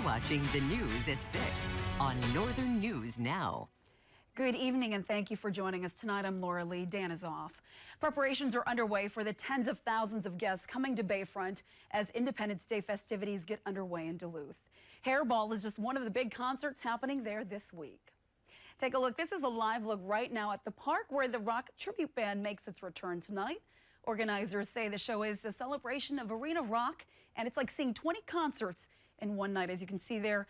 watching the news at 6 on Northern News Now. Good evening and thank you for joining us tonight. I'm Laura Lee. Dan is off. Preparations are underway for the tens of thousands of guests coming to Bayfront as Independence Day festivities get underway in Duluth. Hairball is just one of the big concerts happening there this week. Take a look. This is a live look right now at the park where the rock tribute band makes its return tonight. Organizers say the show is a celebration of arena rock, and it's like seeing 20 concerts in one night. As you can see there,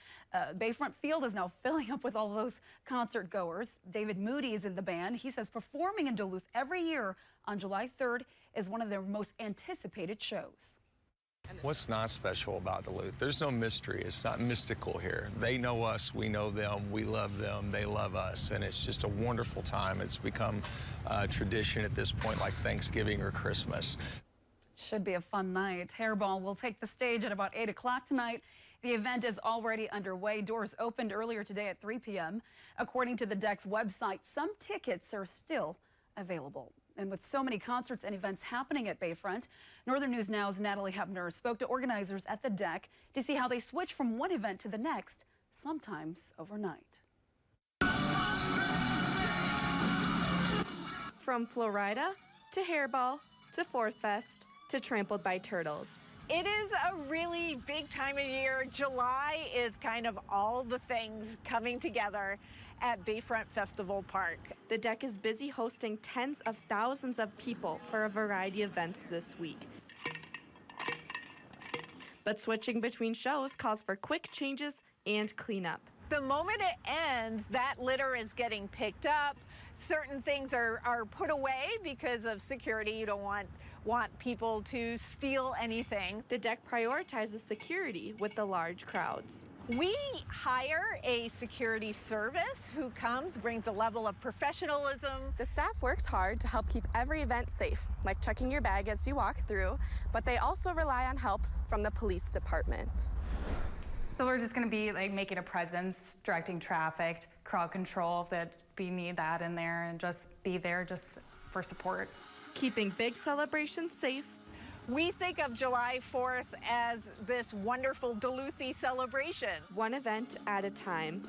Bayfront Field is now filling up with all those concert goers. David Moody is in the band. He says performing in Duluth every year on July 3rd is one of their most anticipated shows. What's not special about Duluth? There's no mystery. It's not mystical here. They know us, we know them, we love them, they love us, and it's just a wonderful time. It's become a tradition at this point, like Thanksgiving or Christmas. Should be a fun night. Hairball will take the stage at about 8 o'clock tonight. The event is already underway. Doors opened earlier today at 3 p.m. According to the deck's website, some tickets are still available. And with so many concerts and events happening at Bayfront, Northern News Now's Natalie Hepner spoke to organizers at the deck to see how they switch from one event to the next, sometimes overnight. From Florida to Hairball to Fourth Fest to Trampled by Turtles. It is a really big time of year. July is kind of all the things coming together at Bayfront Festival Park. The deck is busy hosting tens of thousands of people for a variety of events this week. But switching between shows calls for quick changes and cleanup. The moment it ends, that litter is getting picked up. Certain things are put away because of security. You don't want people to steal anything. The deck prioritizes security with the large crowds. We hire a security service who comes, brings a level of professionalism. The staff works hard to help keep every event safe, like checking your bag as you walk through, but they also rely on help from the police department. So we're just going to be like making a presence, directing traffic, crowd control if that we need that in there, and just be there just for support. Keeping big celebrations safe. We think of July 4th as this wonderful Duluth-y celebration. One event at a time.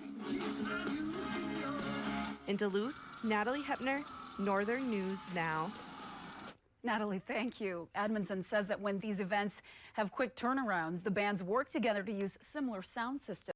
In Duluth, Natalie Hepner, Northern News Now. Natalie, thank you. Admonson says that when these events have quick turnarounds, the bands work together to use similar sound systems.